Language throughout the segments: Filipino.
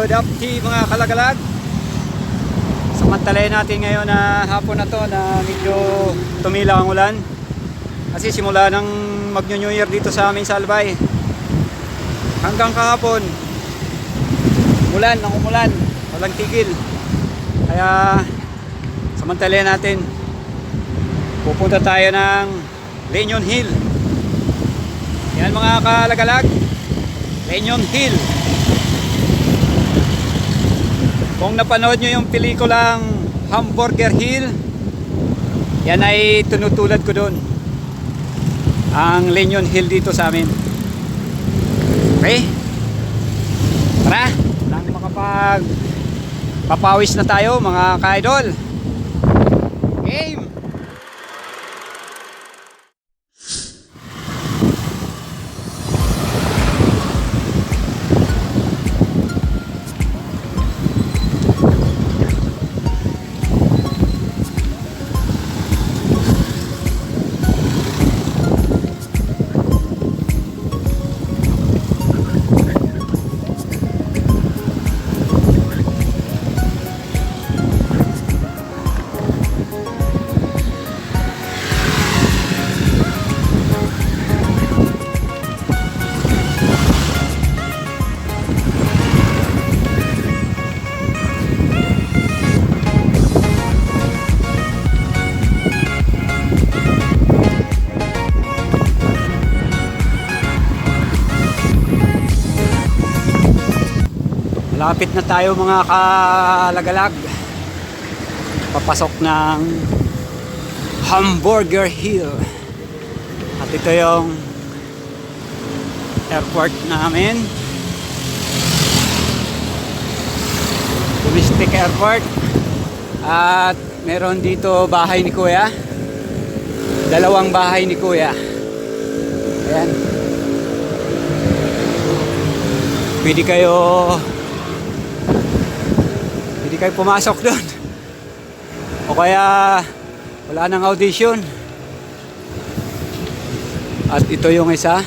good afternoon mga kalagalag. Samantalayin natin ngayon na hapon na to na medyo tumila ang ulan. Kasi simula ng mag-New Year dito sa amin sa Albay, hanggang kahapon umulan, walang tigil. Kaya samantalayin natin, pupunta tayo ng Leñon Hill. Yan mga kalagalag, Leñon Hill. Kung napanood nyo yung pelikulang Hamburger Hill, yan ay tunutulad ko doon, ang Leñon Hill dito sa amin. Okay, tara, nang papawis na tayo mga ka-idol. Game! Malapit na tayo mga kalagalag, papasok ng Hamburger Hill. At ito yung airport namin, domestic airport. At meron dito bahay ni Kuya, dalawang bahay ni Kuya. Ayan, pwede kayo pumasok doon, o kaya wala nang audition. At ito yung isa,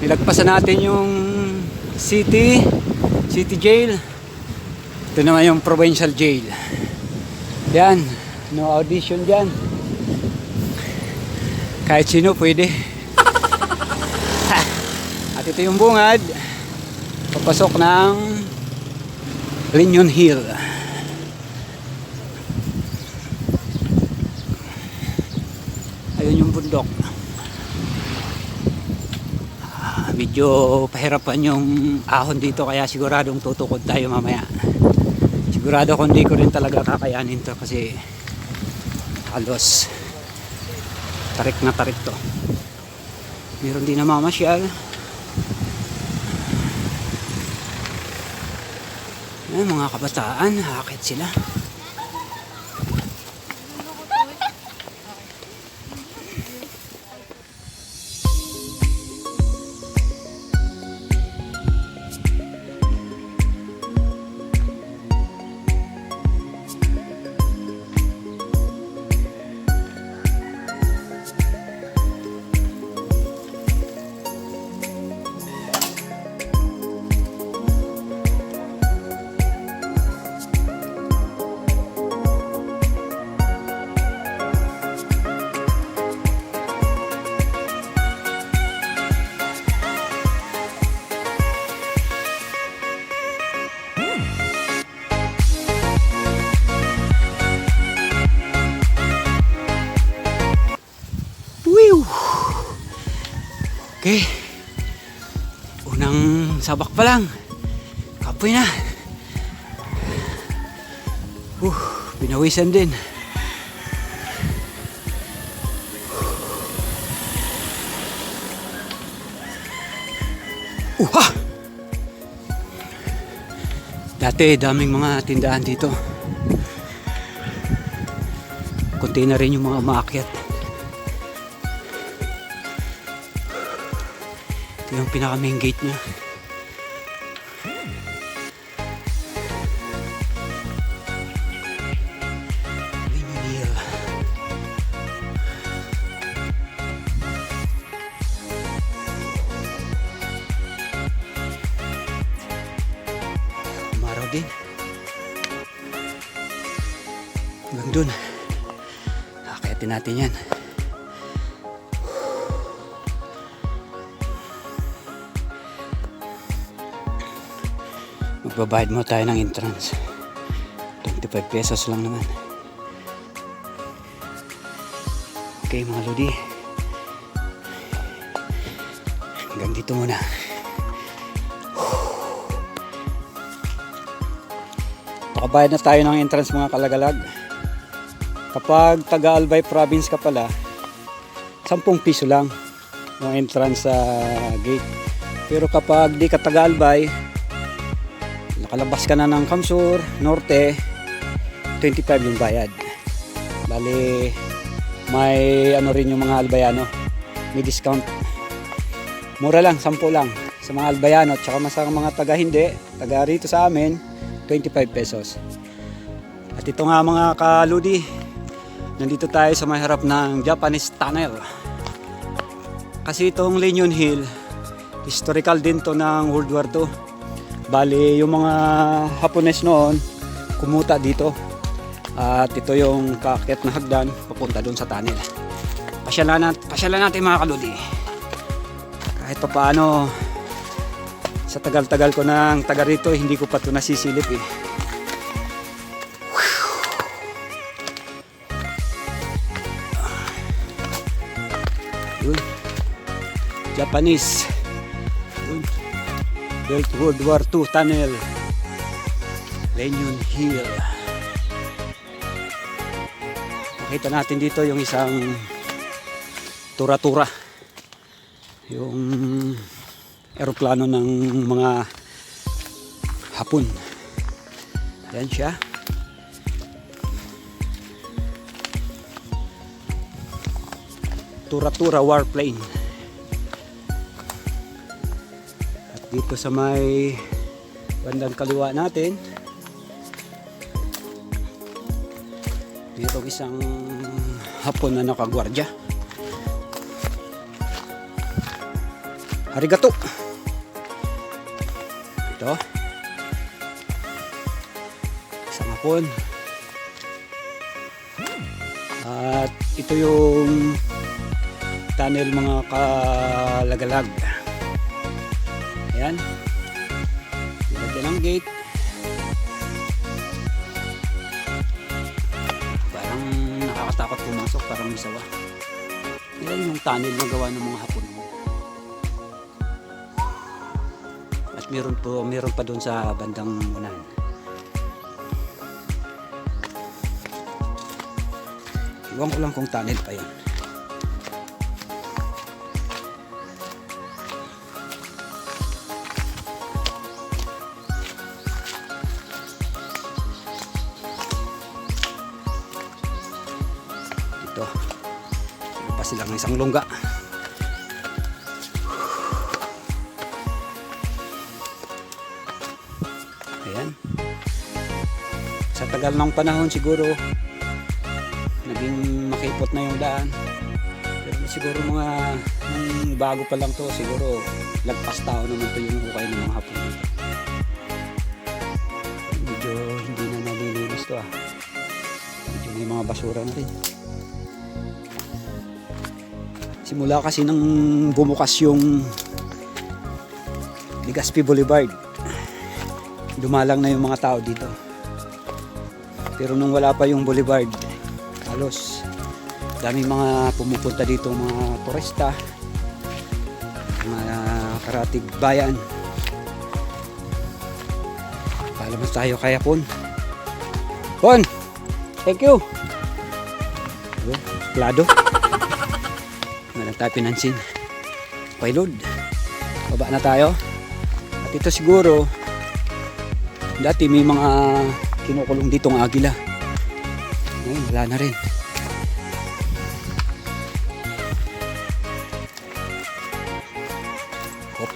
nilagpasan natin yung city jail. Ito naman yung provincial jail. Yan, no audition dyan, kahit sino pwede. At ito yung bungad papasok ng Leñon Hill. Ayun yung bundok. Medyo pahirapan yung ahon dito, kaya siguradong tutukod tayo mamaya. Sigurado kung di ko rin talaga kakayanin to, kasi halos tarik na tarik to. Meron din na mamasyal. Ay, mga kabataan, hakit sila. Okay, unang sabak pa lang, kapoy na. Binawisan din. Dati daming mga tindahan dito, konti na rin yung mga umaakyat. Ito yung pinaka main gate niya. Leñon Hill. din. Hanggang dun. Akayatin natin yan. Magbabayad mo tayo ng entrance. 25 pesos lang naman. Okay mga lodi. Hanggang dito muna. Nakabayad na tayo ng entrance mga kalagalag. Kapag taga Albay province ka pala, 10 piso lang yung entrance sa gate. Pero kapag di ka taga Albay, nakalabas ka na ng Kamsur, Norte, 25 yung bayad. Bali, may ano rin yung mga Albayano, may discount. Mura lang, 10 lang sa mga Albayano. At saka sa mga taga hindi, taga rito sa amin, 25 pesos. At ito nga mga kaludi, nandito tayo sa may harap ng Japanese Tunnel. Kasi itong Leñon Hill, historical din to ng World War II. Bali, yung mga Hapones noon, kumuta dito. At ito yung kaakyat na hagdan, papunta doon sa tunnel. Pasyalan natin mga kaludi. Kahit pa paano, sa tagal-tagal ko ng taga rito, hindi ko pa ito nasisilip eh. Yun. Japanese. Yun. Built World War II Tunnel. Leñon Hill. Makita natin dito yung isang tura-tura. Yung eroplano ng mga Hapon. Yan siya. Tura-tura warplane. At dito sa may bandang kaliwa natin, dito isang Hapon na nakagwardya. Arigato. Ito. Isang Hapon. At ito yung tunnel mga kalagalag. Ayan. Nilagyan ng gate. Parang nakakatakot pumasok, parang misawa. Yan yung tunnel na gawa ng mga Hapon. At meron pa doon sa bandang unahan. Iwan ko lang kung tunnel pa yun. Ito. Meron pa silang isang lungga. Ayan. Sa tagal ng panahon siguro naging makipot na yung daan. Pero siguro mga bago pa lang to, siguro lagpas tao naman to yung hukay ng mga Hapon dito. Medyo hindi na nalilinis to ah. Medyo may mga basura na rin. Simula kasi nang bumukas yung Legazpi Boulevard, dumalang na yung mga tao dito. Pero nung wala pa yung boulevard, halos daming mga pumupunta dito, mga turista, mga karatig bayan. Palamas tayo kaya Pon. Pon! Thank you! Plado. Meron tayo pinansin. Okay, load. Baba na tayo. At ito siguro, dati may mga kinukulong ditong agila. Ngayon, wala na rin. Hop.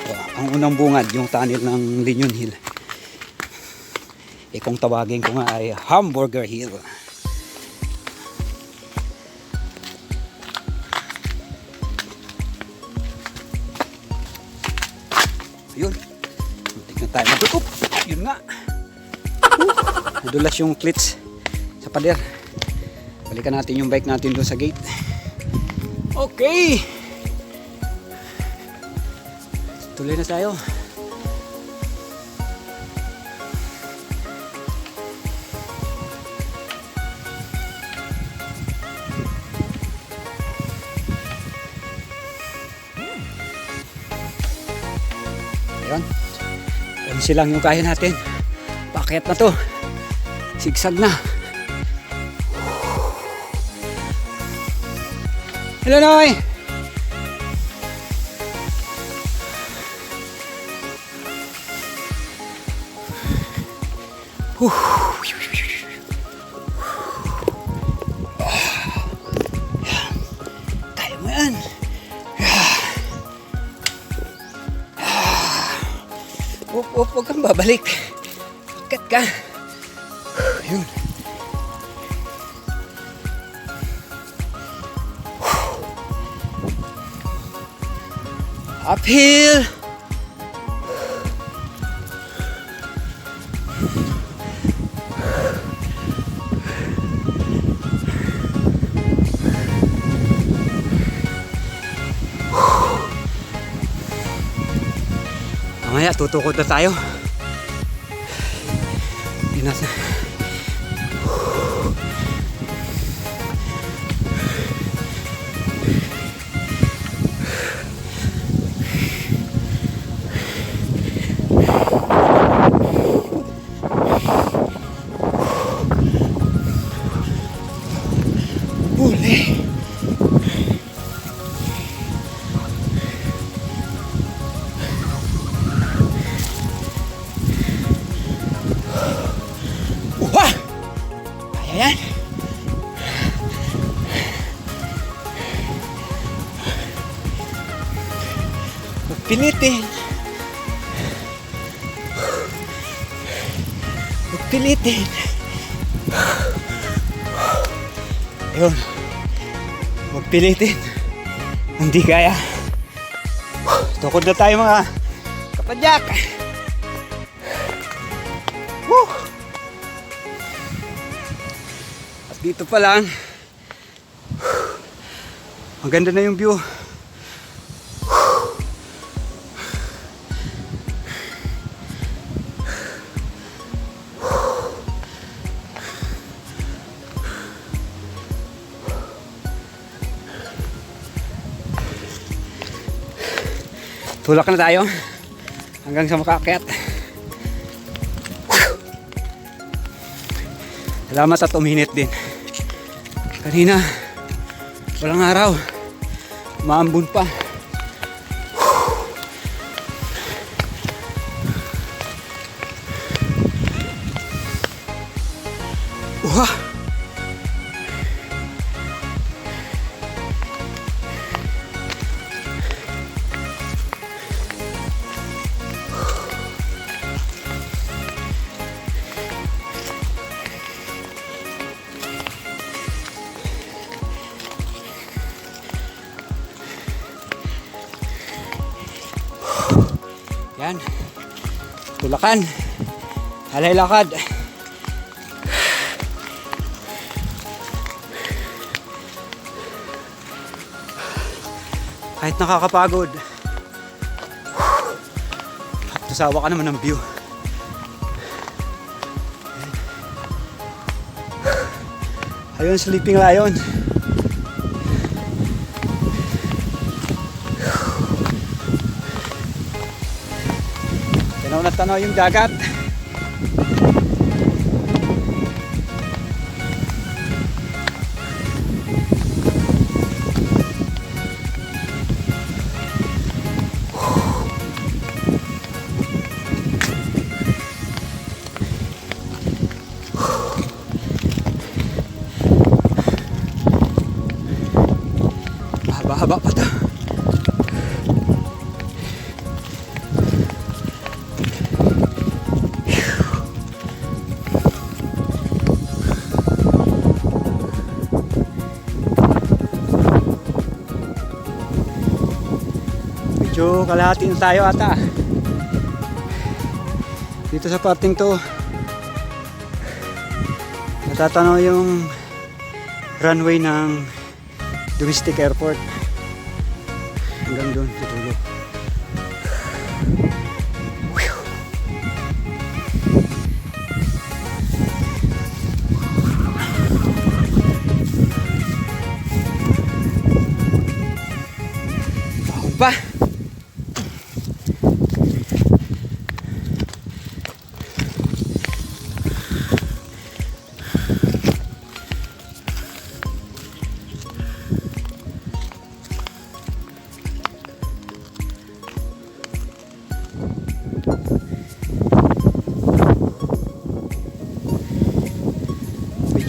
Ito, ang unang bungad, yung tunnel ng Leñon Hill. Kung tawagin ko nga ay Hamburger Hill. Yun. Tignan tayo matutup. Yun nga. Nadulas yung clits sa pader. Balikan natin yung bike natin doon sa gate. Okay. Tuloy na tayo. Ayun. Konsi lang yung kaya natin. Paakyat na to. Sigsag na. Hello, Noy! Kaya mo yan. Huwag kang babalik. Ikat ka. Ayun. Uphill. Mamaya tutukod na tayo. Binasa. Huli. Ayan. Pilitin. Pilitin. Ayun. Magpilitin. Hindi kaya. Tukod na tayo mga kapadyak. Woo! At dito pa lang. Maganda na yung view. Tulak na tayo hanggang sa makaakyat. Salamat at uminit din. Kanina walang araw, maambon pa. Yan. Tulakan. Halay lakad. Kahit nakakapagod. Tusawa ka naman ng view. Ayun, sleeping lion. Tanaw na tanaw yung dagat. Haba pa to. Medyo kalahati na tayo ata. Dito sa parting to, Natatanaw yung runway ng domestic airport hanggang doon sa dulo. Pa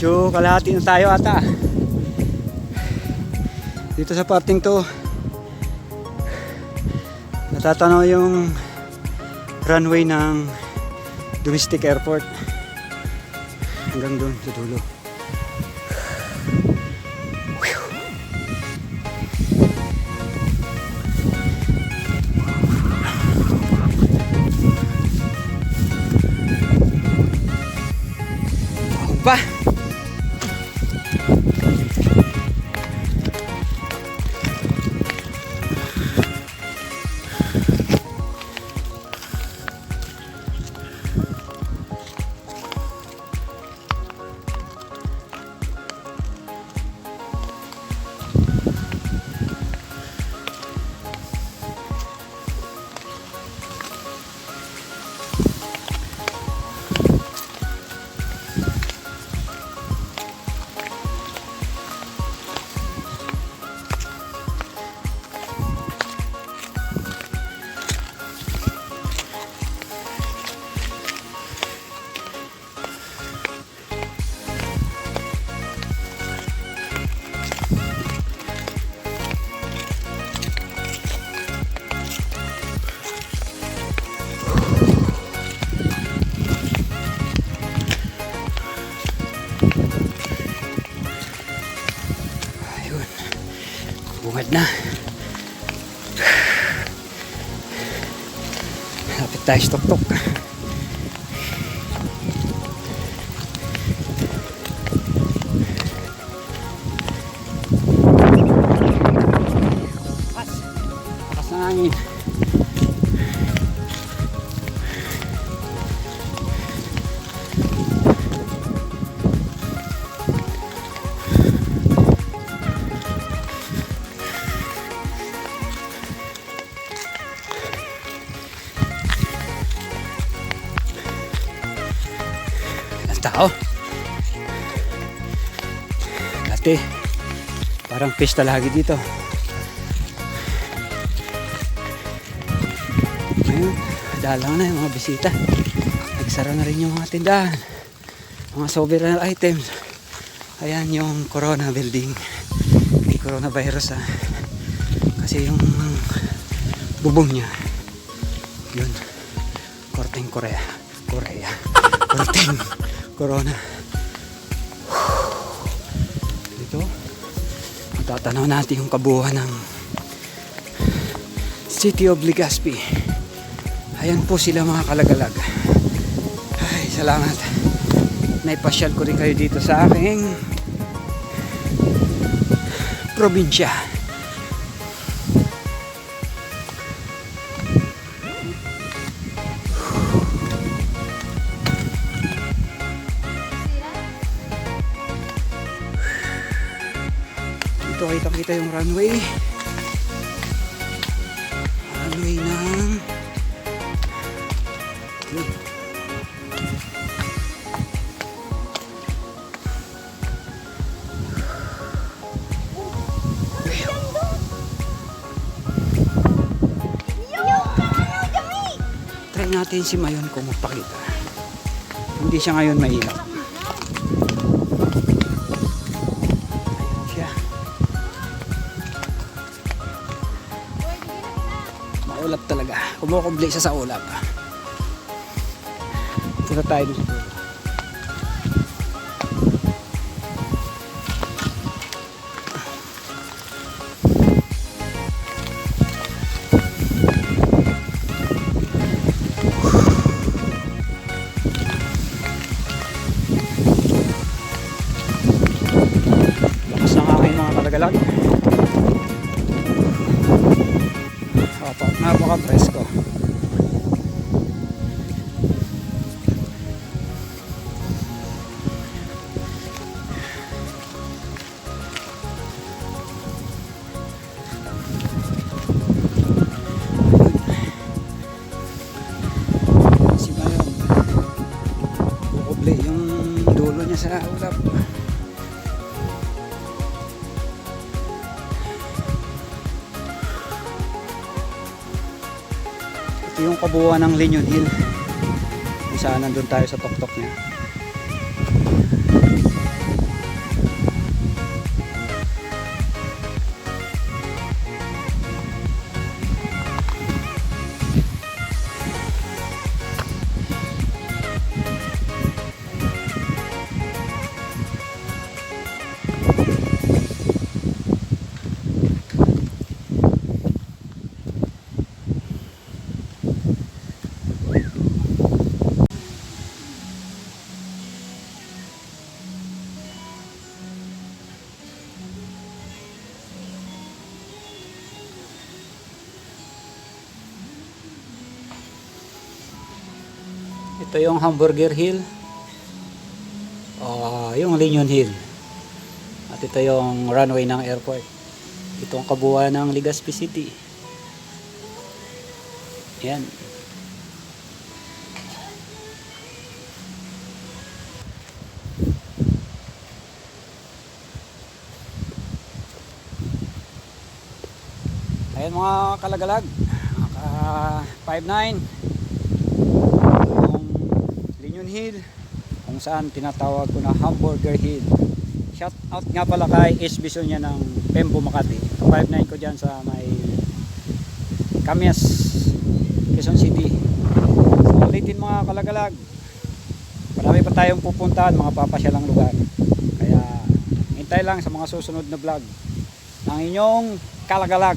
medyo kalahati na tayo ata dito sa parting to. Natatanaw yung runway ng domestic airport hanggang doon sa dulo. Pa bungad na. Lapit tayo sa tuktok. Lakas ng hangin. Tao. Dati parang pista lagi dito. Ngayon, dalang na yung mga bisita. Nagsara na rin yung mga tindahan. Mga souvenir items. Ayan yung Corona building. May coronavirus kasi yung bubong niya. Yun. Korteng Korea. Korteng Corona. Dito, matatanaw natin yung kabuuan ng City of Legazpi. Ayan po sila mga kalagalag. Ay, salamat. Naipasyal ko rin kayo dito sa aking probinsya. Dito kita yung runway ng try natin si Mayon kung magpakita. Hindi siya ngayon mahirap. Ulap talaga. Kumukumbli siya sa ulap. Punta tayo dun sa dulo. kalagalag. Napaka presko. Yung dulo niya sa ulap. Ito yung kabuuan ng Linyon Hill kung saan nandun tayo sa tuktok niya. Ito yung Hamburger Hill, yung Linyon Hill, at ito yung runway ng airport. Ito ang kabuuan ng Legazpi City. Yan. Ayan mga kalagalag, 5'9", Hill, kung saan tinatawag ko na Hamburger Hill. Shout out nga pala kay SB niya ng Pembo Makati. 5'9" ko dyan sa may Kamias, Quezon City. So ulitin mga kalagalag, marami pa tayong pupuntahan, mga papasyalang lugar, kaya hintay lang sa mga susunod na vlog ng inyong kalagalag.